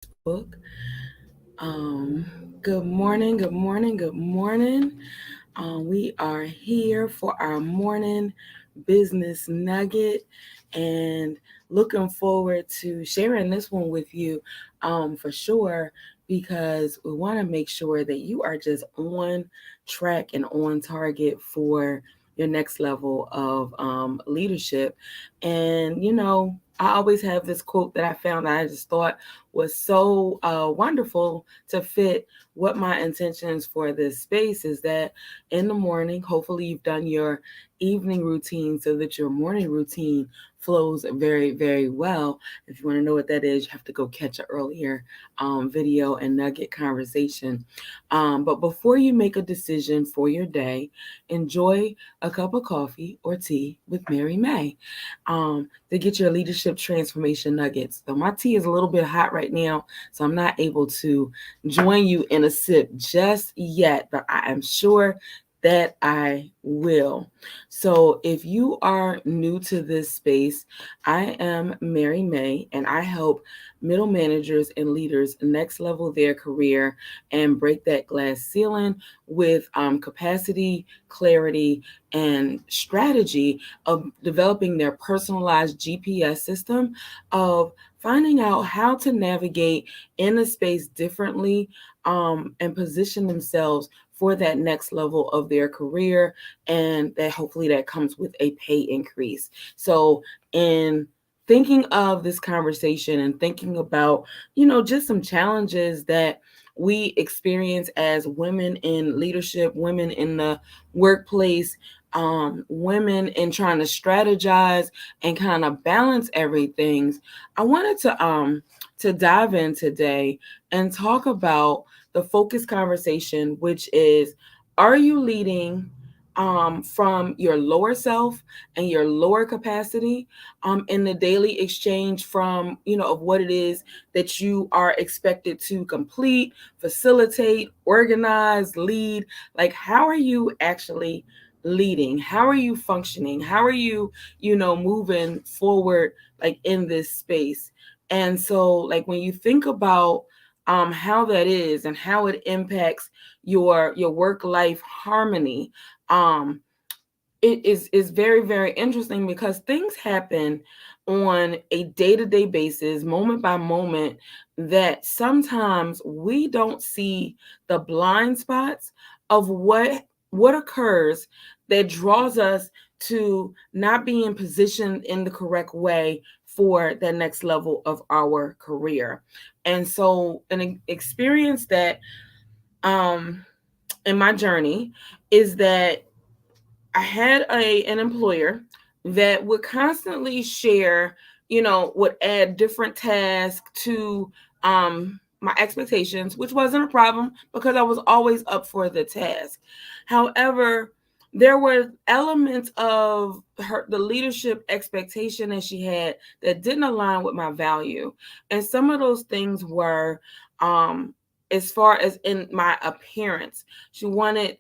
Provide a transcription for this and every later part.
Facebook. Good morning, good morning, good morning. We are here for our morning business nugget and looking forward to sharing this one with you for sure because we want to make sure that you are just on track and on target for your next level of leadership. And, I always have this quote that I found that I just thought was so wonderful to fit what my intentions for this space is that in the morning, hopefully you've done your evening routine so that your morning routine flows very, very well. If you want to know what that is, you have to go catch an earlier video and nugget conversation. But before you make a decision for your day, enjoy a cup of coffee or tea with Mary May to get your leadership transformation nuggets. So my tea is a little bit hot right now, so I'm not able to join you in a sip just yet, but I am sure that I will. So if you are new to this space, I am Mary May and I help middle managers and leaders next level their career and break that glass ceiling with capacity, clarity, and strategy of developing their personalized GPS system of finding out how to navigate in a space differently and position themselves for that next level of their career, and that hopefully that comes with a pay increase. So in thinking of this conversation and thinking about just some challenges that we experience as women in leadership, women in the workplace, women in trying to strategize and kind of balance everything, I wanted to dive in today and talk about the focus conversation, which is, are you leading from your lower self and your lower capacity in the daily exchange from of what it is that you are expected to complete, facilitate, organize, lead? Like, how are you actually leading? How are you functioning? How are you moving forward, like in this space? And so, like, when you think about how that is and how it impacts your work life harmony, um it is very, very interesting because things happen on a day-to-day basis, moment by moment, that sometimes we don't see the blind spots of what occurs that draws us to not being positioned in the correct way for the next level of our career. And so an experience that um in my journey is that I had an employer that would constantly share, would add different tasks to my expectations, which wasn't a problem because I was always up for the task. However, there were elements of the leadership expectation that she had that didn't align with my value. And some of those things were as far as in my appearance. She wanted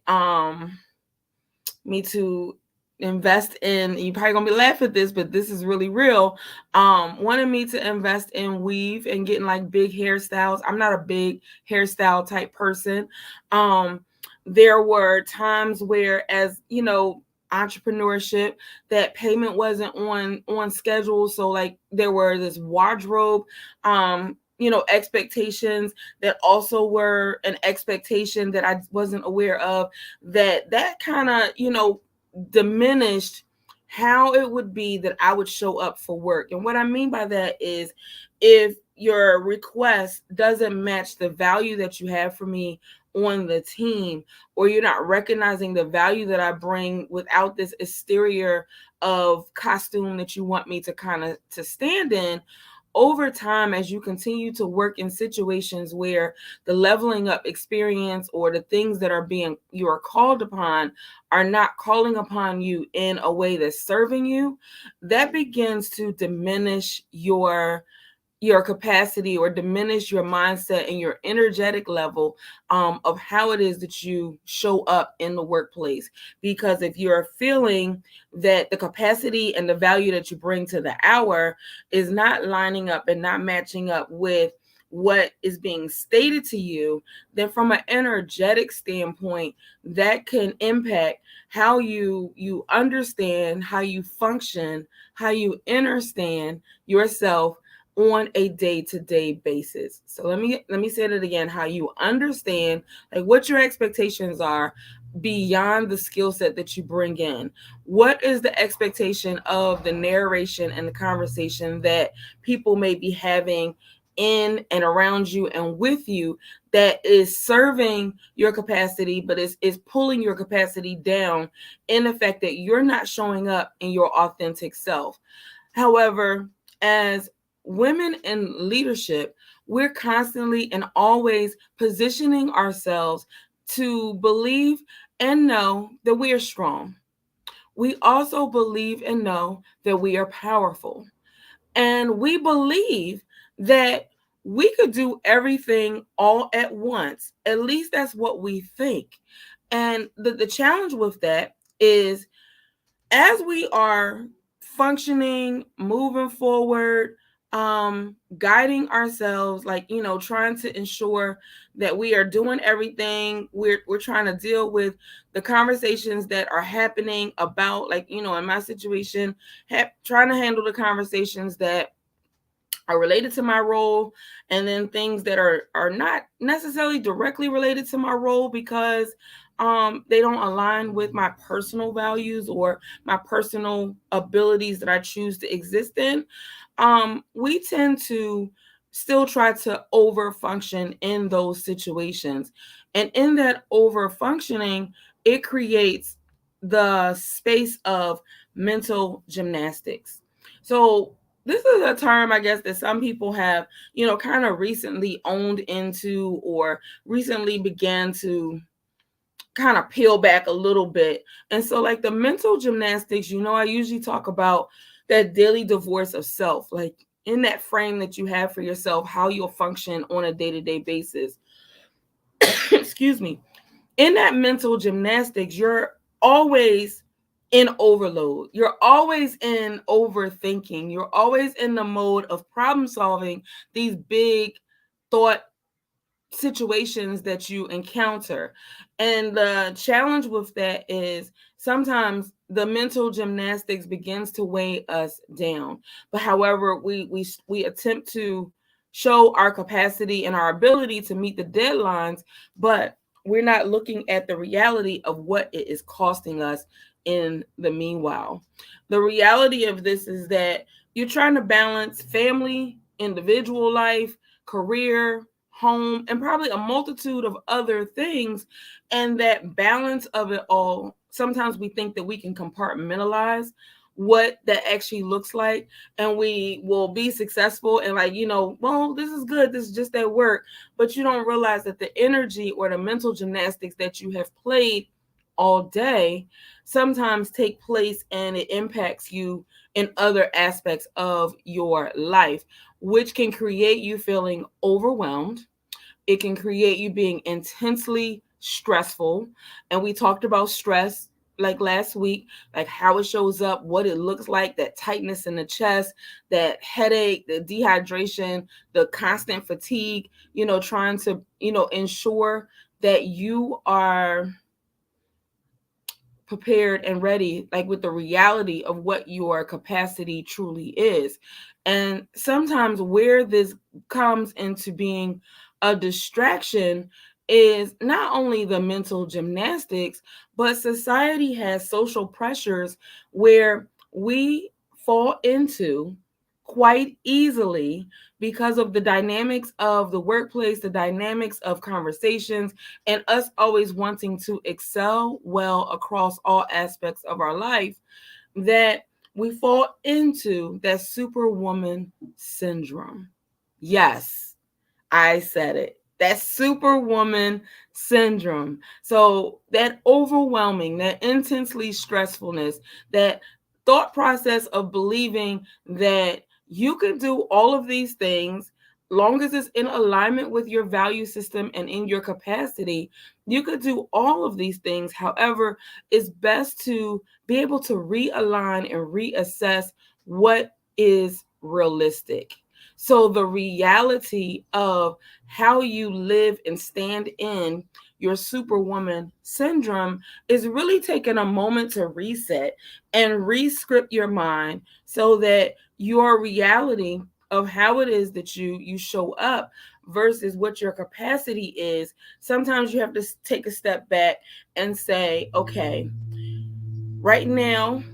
me to invest in, you probably gonna be laughing at this, but this is really real. Wanted me to invest in weave and getting like big hairstyles. I'm not a big hairstyle type person. There were times where, as entrepreneurship, that payment wasn't on schedule. So like there were this wardrobe expectations that also were an expectation that I wasn't aware of, that kind of diminished how it would be that I would show up for work. And what I mean by that is, if your request doesn't match the value that you have for me on the team, or you're not recognizing the value that I bring without this exterior of costume that you want me to kind of to stand in, over time, as you continue to work in situations where the leveling up experience or the things that are being you are called upon are not calling upon you in a way that's serving you, that begins to diminish your capacity or diminish your mindset and your energetic level of how it is that you show up in the workplace. Because if you're feeling that the capacity and the value that you bring to the hour is not lining up and not matching up with what is being stated to you, then from an energetic standpoint, that can impact how you understand, how you function, how you understand yourself on a day-to-day basis. So let me say that again, how you understand, like, what your expectations are beyond the skill set that you bring in. What is the expectation of the narration and the conversation that people may be having in and around you and with you, that is serving your capacity, but is pulling your capacity down in the fact that you're not showing up in your authentic self. However, as women in leadership, we're constantly and always positioning ourselves to believe and know that we are strong. We also believe and know that we are powerful. And we believe that we could do everything all at once. At least that's what we think. And the challenge with that is, as we are functioning, moving forward, guiding ourselves, like, trying to ensure that we are doing everything, we're trying to deal with the conversations that are happening about, like, in my situation, trying to handle the conversations that are related to my role, and then things that are not necessarily directly related to my role, because they don't align with my personal values or my personal abilities that I choose to exist in. We tend to still try to over function in those situations, and in that over functioning, it creates the space of mental gymnastics. So this is a term, I guess, that some people have, kind of recently owned into, or recently began to kind of peel back a little bit. And so, like, the mental gymnastics, I usually talk about that daily divorce of self, like, in that frame that you have for yourself, how you'll function on a day-to-day basis. Excuse me. In that mental gymnastics, you're always in overload. You're always in overthinking. You're always in the mode of problem solving these big thought situations that you encounter. And the challenge with that is, sometimes the mental gymnastics begins to weigh us down. But however, we attempt to show our capacity and our ability to meet the deadlines, but we're not looking at the reality of what it is costing us in the meanwhile. The reality of this is that you're trying to balance family, individual life, career, home, and probably a multitude of other things. And that balance of it all, sometimes we think that we can compartmentalize what that actually looks like, and we will be successful and, like, well, this is good, this is just at work. But you don't realize that the energy or the mental gymnastics that you have played all day sometimes take place, and it impacts you in other aspects of your life, which can create you feeling overwhelmed. It can create you being intensely stressful. And we talked about stress, like, last week, like how it shows up, what it looks like, that tightness in the chest, that headache, the dehydration, the constant fatigue, trying to, ensure that you are prepared and ready, like, with the reality of what your capacity truly is. And sometimes where this comes into being a distraction is not only the mental gymnastics, but society has social pressures where we fall into quite easily, because of the dynamics of the workplace, the dynamics of conversations, and us always wanting to excel well across all aspects of our life, that we fall into that superwoman syndrome. Yes, I said it. That superwoman syndrome. So that overwhelming, that intensely stressfulness, that thought process of believing that you can do all of these things, long as it's in alignment with your value system and in your capacity, you could do all of these things. However, it's best to be able to realign and reassess what is realistic. So the reality of how you live and stand in your superwoman syndrome is really taking a moment to reset and re-script your mind so that your reality of how it is that you show up versus what your capacity is. Sometimes you have to take a step back and say, okay, right now,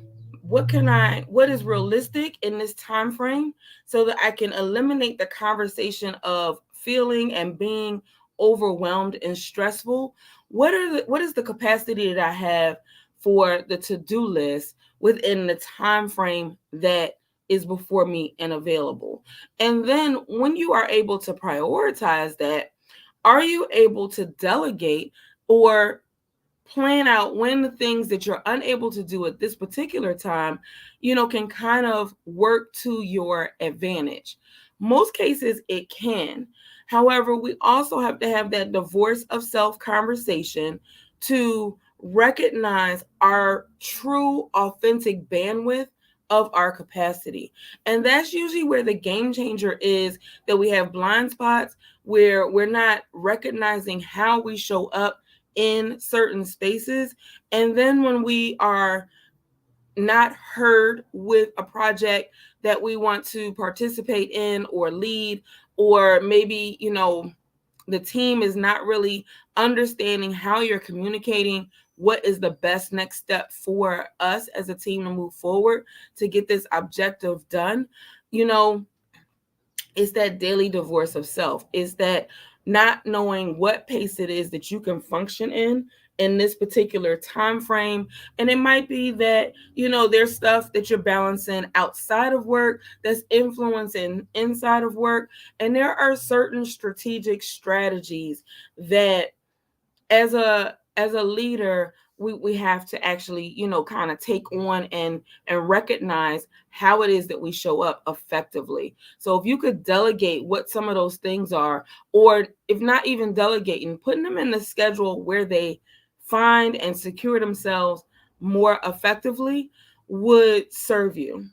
what is realistic in this time frame so that I can eliminate the conversation of feeling and being overwhelmed and stressful. What is the capacity that I have for the to-do list within the time frame that is before me and available? And then when you are able to prioritize that, are you able to delegate or plan out when the things that you're unable to do at this particular time, can kind of work to your advantage? Most cases it can. However, we also have to have that divorce of self conversation to recognize our true, authentic bandwidth of our capacity. And that's usually where the game changer is, that we have blind spots where we're not recognizing how we show up in certain spaces. And then when we are not heard with a project that we want to participate in or lead, or maybe, the team is not really understanding how you're communicating what is the best next step for us as a team to move forward to get this objective done. you know it's that daily divorce of self. It's that not knowing what pace it is that you can function in this particular time frame. And it might be that there's stuff that you're balancing outside of work that's influencing inside of work. And there are certain strategic strategies that as a leader we have to actually kind of take on and recognize how it is that we show up effectively. So if you could delegate what some of those things are, or if not even delegating, putting them in the schedule where they find and secure themselves more effectively, would serve you.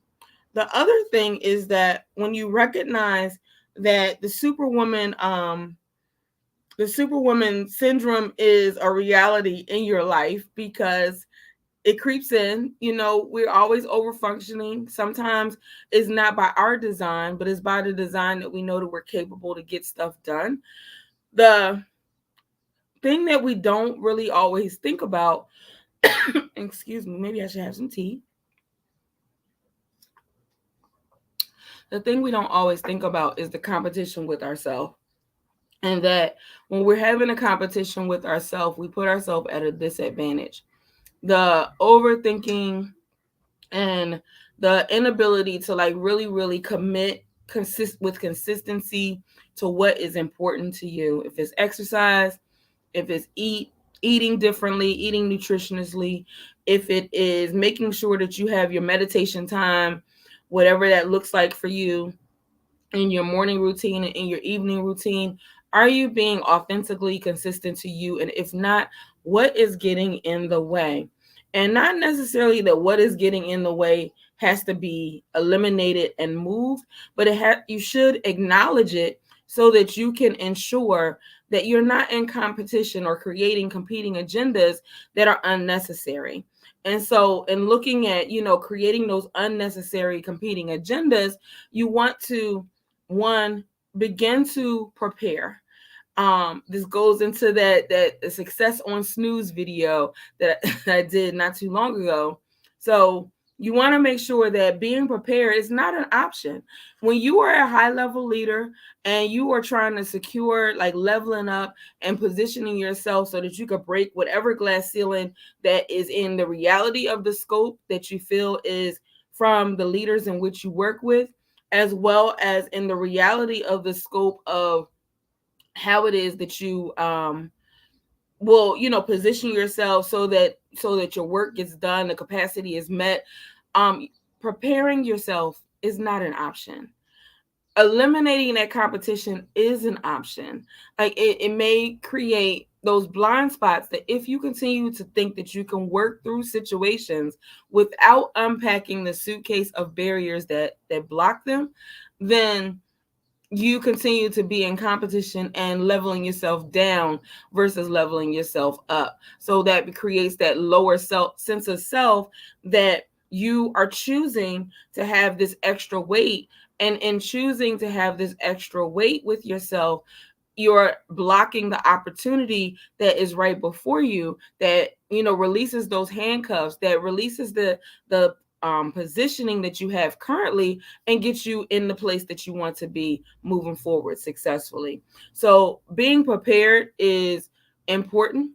The other thing is that when you recognize that the superwoman syndrome is a reality in your life, because it creeps in. We're always over functioning. Sometimes it's not by our design, but it's by the design that we know that we're capable to get stuff done. The thing that we don't really always think about, excuse me, maybe I should have some tea. The thing we don't always think about is the competition with ourselves. And that when we're having a competition with ourselves, we put ourselves at a disadvantage. The overthinking and the inability to really really with consistency to what is important to you. If it's exercise, if it's eating differently, eating nutritiously, if it is making sure that you have your meditation time, whatever that looks like for you, in your morning routine and in your evening routine. Are you being authentically consistent to you? And if not, what is getting in the way? And not necessarily that what is getting in the way has to be eliminated and moved, but you should acknowledge it so that you can ensure that you're not in competition or creating competing agendas that are unnecessary. And so in looking at, creating those unnecessary competing agendas, you want to, one, begin to prepare. This goes into that success on snooze video that I did not too long ago. So you want to make sure that being prepared is not an option. When you are a high level leader and you are trying to secure leveling up and positioning yourself so that you could break whatever glass ceiling that is in the reality of the scope that you feel is from the leaders in which you work with, as well as in the reality of the scope of how it is that you will position yourself so that your work gets done, the capacity is met. Preparing yourself is not an option. Eliminating that competition is an option. It may create those blind spots that if you continue to think that you can work through situations without unpacking the suitcase of barriers that block them, then you continue to be in competition and leveling yourself down versus leveling yourself up. So that creates that lower sense of self, that you are choosing to have this extra weight. And in choosing to have this extra weight with yourself, you're blocking the opportunity that is right before you, that releases those handcuffs, that releases the positioning that you have currently, and gets you in the place that you want to be moving forward successfully. So being prepared is important,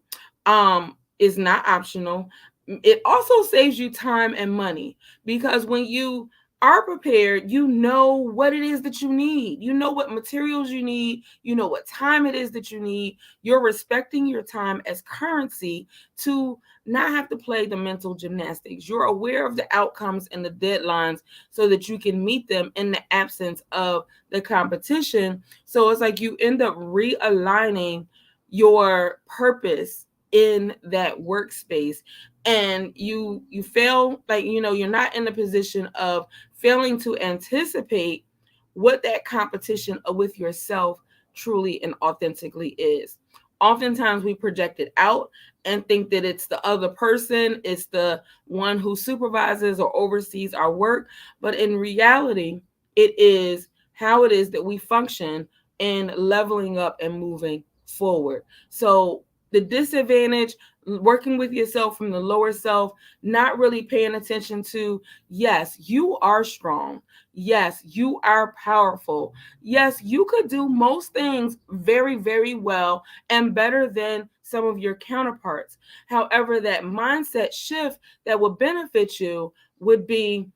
is not optional. It also saves you time and money, because when you are prepared, you know what it is that you need. You know what materials you need. You know what time it is that you need. You're respecting your time as currency to not have to play the mental gymnastics. You're aware of the outcomes and the deadlines so that you can meet them in the absence of the competition. So it's like you end up realigning your purpose in that workspace, and you fail, like you're not in a position of failing to anticipate what that competition with yourself truly and authentically is. Oftentimes we project it out and think that it's the other person, it's the one who supervises or oversees our work. But in reality, it is how it is that we function in leveling up and moving forward. So the disadvantage, working with yourself from the lower self, not really paying attention to, yes, you are strong. Yes, you are powerful. Yes, you could do most things very, very well and better than some of your counterparts. However, that mindset shift that would benefit you would be,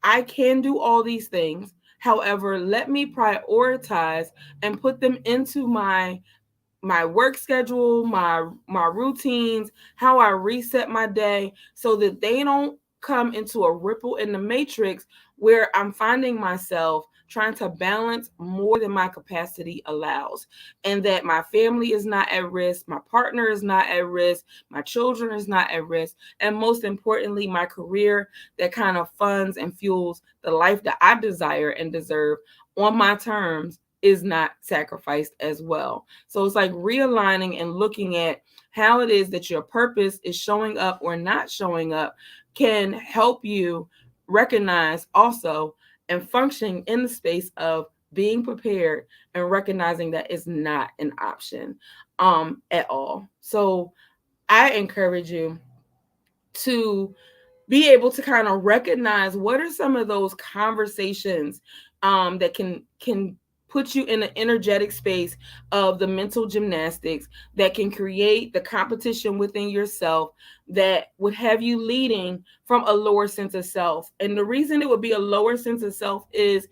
I can do all these things. However, let me prioritize and put them into my work schedule, my routines, how I reset my day, so that they don't come into a ripple in the matrix where I'm finding myself trying to balance more than my capacity allows, and that my family is not at risk, my partner is not at risk, my children is not at risk, and most importantly, my career that kind of funds and fuels the life that I desire and deserve on my terms is not sacrificed as well. So it's like realigning and looking at how it is that your purpose is showing up or not showing up can help you recognize also and function in the space of being prepared and recognizing that it's not an option at all. So I encourage you to be able to kind of recognize what are some of those conversations that can put you in an energetic space of the mental gymnastics, that can create the competition within yourself, that would have you leading from a lower sense of self. And the reason it would be a lower sense of self is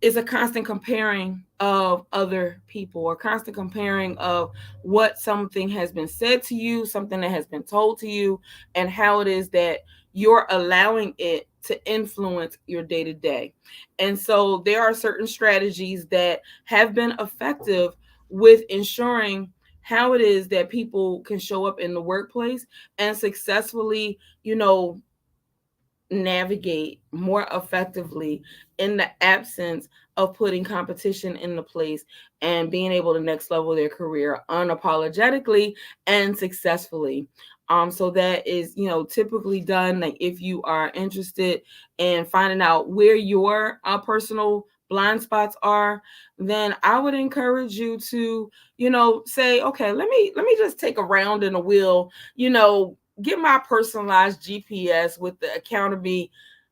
a constant comparing of other people, or constant comparing of what something has been said to you, something that has been told to you, and how it is that you're allowing it to influence your day to day. And so there are certain strategies that have been effective with ensuring how it is that people can show up in the workplace and successfully, navigate more effectively in the absence of putting competition into place and being able to next level their career unapologetically and successfully. So that is, typically done. Like if you are interested in finding out where your personal blind spots are, then I would encourage you to, say, okay, let me just take a round in the wheel, get my personalized GPS with the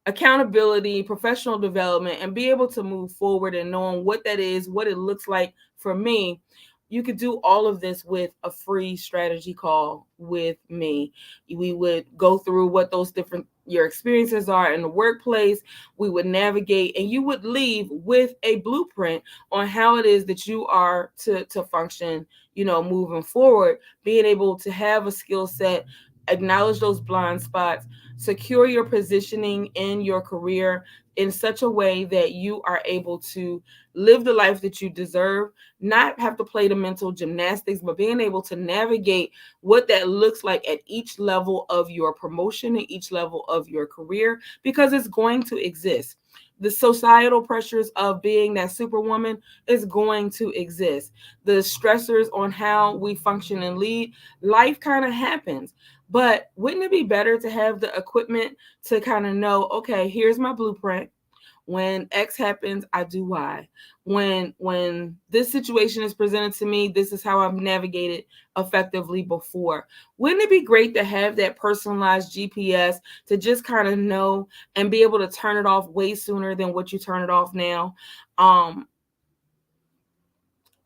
accountability, professional development, and be able to move forward and knowing what that is, what it looks like for me. You could do all of this with a free strategy call with me. We would go through what those different your experiences are in the workplace. We would navigate, and you would leave with a blueprint on how it is that you are to function, moving forward, being able to have a skill set, acknowledge those blind spots, secure your positioning in your career in such a way that you are able to live the life that you deserve, not have to play the mental gymnastics, but being able to navigate what that looks like at each level of your promotion and each level of your career, because it's going to exist. the societal pressures of being that superwoman is going to exist. The stressors on how we function and lead, life kind of happens. But wouldn't it be better to have the equipment to kind of know, okay, here's my blueprint. When X happens, I do Y. When this situation is presented to me, this is how I've navigated effectively before. Wouldn't it be great to have that personalized GPS to just kind of know and be able to turn it off way sooner than what you turn it off now? Um,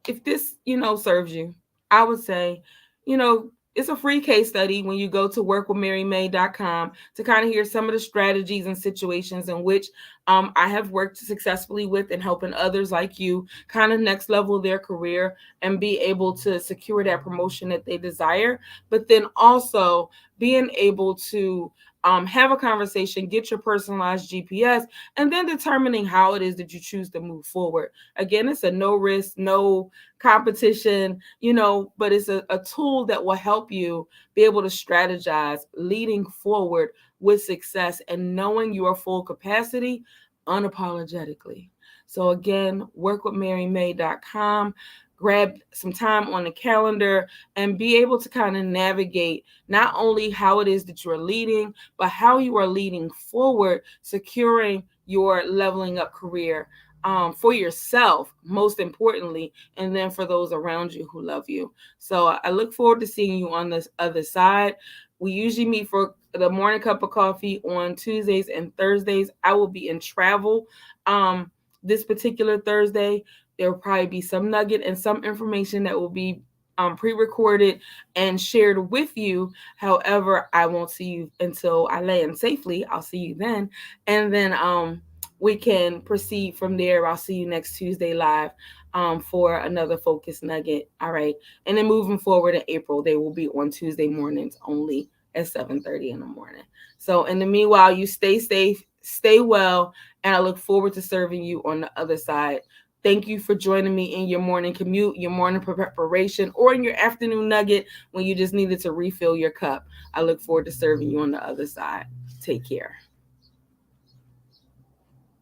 if this, serves you, I would say, you know, it's a free case study when you go to workwithmarymay.com to kind of hear some of the strategies and situations in which I have worked successfully with and helping others like you kind of next level their career and be able to secure that promotion that they desire. But then also being able to have a conversation, get your personalized GPS, and then determining how it is that you choose to move forward. Again, it's a no risk, no competition, but it's a tool that will help you be able to strategize leading forward with success and knowing your full capacity unapologetically. So again, workwithmarymay.com. Grab some time on the calendar and be able to kind of navigate not only how it is that you're leading, but how you are leading forward, securing your leveling up career for yourself, most importantly, and then for those around you who love you. So I look forward to seeing you on this other side. We usually meet for the morning cup of coffee on Tuesdays and Thursdays. I will be in travel this particular Thursday. There will probably be some nugget and some information that will be pre-recorded and shared with you. However, I won't see you until I land safely. I'll see you then. And then we can proceed from there. I'll see you next Tuesday live for another focus nugget. All right. And then moving forward in April, they will be on Tuesday mornings only at 7:30 in the morning. So in the meanwhile, you stay safe, stay well, and I look forward to serving you on the other side. Thank you for joining me in your morning commute, your morning preparation, or in your afternoon nugget when you just needed to refill your cup. I look forward to serving you on the other side. Take care.